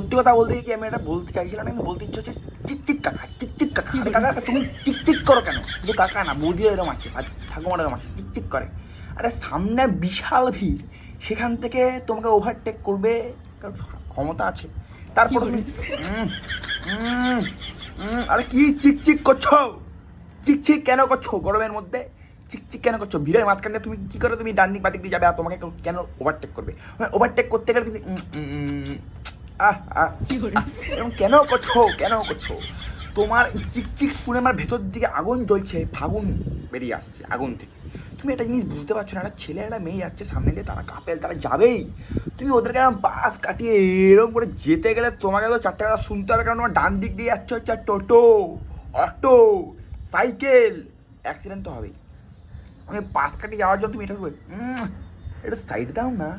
সত্যি কথা বলতে কি আমি এটা বলতে চাইছিলাম না, আমি বলতে ইচ্ছে হচ্ছে চিকচিক কাকা, চিকচিক কাকা। আরে কাকা তুমি চিকচিক করো কেন? শুধু কাকা না, বৌদিও এরকম আছে আর ঠাকুমার এরকম আছে, চিকচিক করে। আরে সামনে বিশাল ভিড়, সেখান থেকে তোমাকে ওভারটেক করবে, কারণ ক্ষমতা আছে। তারপর তুমি আরে কি চিকচিক করছো? চিকচিক কেন করছো গরমের মধ্যে? চিকচিক কেন করছো? ভিড়ের মাঝখানে তুমি কি করে তুমি ডান দিক বাদিক দিয়ে যাবে আর তোমাকে কেন ওভারটেক করবে? ওভারটেক করতে গেলে তুমি এরকম কেন করছো? কেন করছো? তোমার চিকচিক শুনে আমার ভেতর দিকে আগুন জ্বলছে, ফাগুন বেরিয়ে আসছে আগুন থেকে। তুমি একটা জিনিস বুঝতে পারছো না, একটা ছেলে একটা মেয়ে যাচ্ছে সামনে দিয়ে, তারা কাপেল, তারা যাবেই। তুমি ওদেরকে এরকম বাস কাটিয়ে এরকম করে যেতে গেলে তোমাকে তো চারটে কথা শুনতে হবে, কারণ তোমার ডান দিক দিয়ে যাচ্ছে হচ্ছে টোটো, অটো, সাইকেল, অ্যাক্সিডেন্ট তো হবেই। আমি পাশ কাটিয়ে যাওয়ার জন্য তুমি এটা করবে, এটা সাইড দাও না,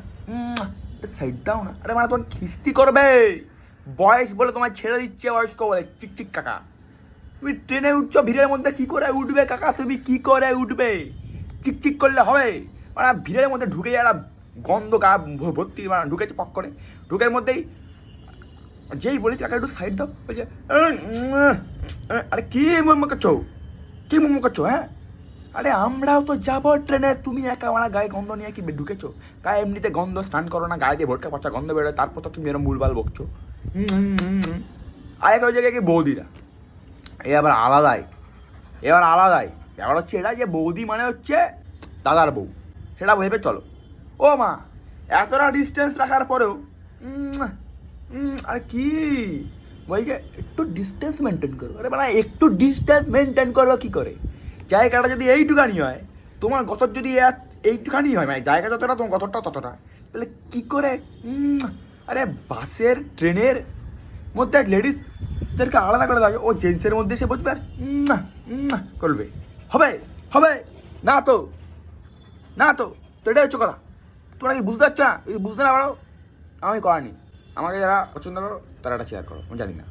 এটা সাইড দাও না। আরে মানে তোমার খিস্তি করবে, বয়স বলে তোমার ছেড়ে দিচ্ছে, বয়স্ক বলে চিকচিক কাকা। তুমি ট্রেনে উঠছো ভিড়ের মধ্যে, কি করে উঠবে কাকা? তুমি কি করে উঠবে? চিকচিক করলে হবে? মানে ভিড়ের মধ্যে ঢুকে একটা গন্ধ গা ভর্তি, মানে ঢুকেছে পক করে, ঢুকের মধ্যেই যেই বলেছি কাকা একটু সাইড দাও, বলছে আরে কি মোমো করছো? কি মোমো করছো? হ্যাঁ, আরে আমরাও তো যাবো ট্রেনে, তুমি একা আমার গায়ে গন্ধ নিয়ে কি ঢুকেছো? গায়ে এমনিতে গন্ধ, স্নান করো না, গায়ে দিয়ে ভোটকা পচা গন্ধ বেরোয়, তারপর তো তুমি এরকম ভুলভাল বকছো। আর একটা জায়গায় কি বৌদিরা, এ আবার আলাদাই, ব্যাপার হচ্ছে এটা যে বৌদি মানে হচ্ছে দাদার বউ, সেটা ভেবে চলো। ও মা, এতটা ডিস্টেন্স রাখার পরেও আরে কি বলছে একটু ডিস্টেন্স মেনটেন করো। আরে মানে একটু ডিস্টেন্স মেনটেন করবো কী করে? জায়গাটা যদি এইটুখানি হয়, তোমার গতর যদি এইটুখানি হয়, মানে জায়গা যতটা তোমার গতরটা ততটা, তাহলে কী করে? আরে বাসের ট্রেনের মধ্যে লেডিসদেরকে আলাদা করে দেওয়া, ও জেন্টসের মধ্যে এসে বসবে আর করবে? হবে? হবে না তো, না তো। তো এটাই হচ্ছে কথা। তোমরা কি বুঝতে পারছো না? যদি বুঝতে না পারো, আমি করানি, আমাকে যারা পছন্দ করো তারা এটা শেয়ার করো, আমি জানি না।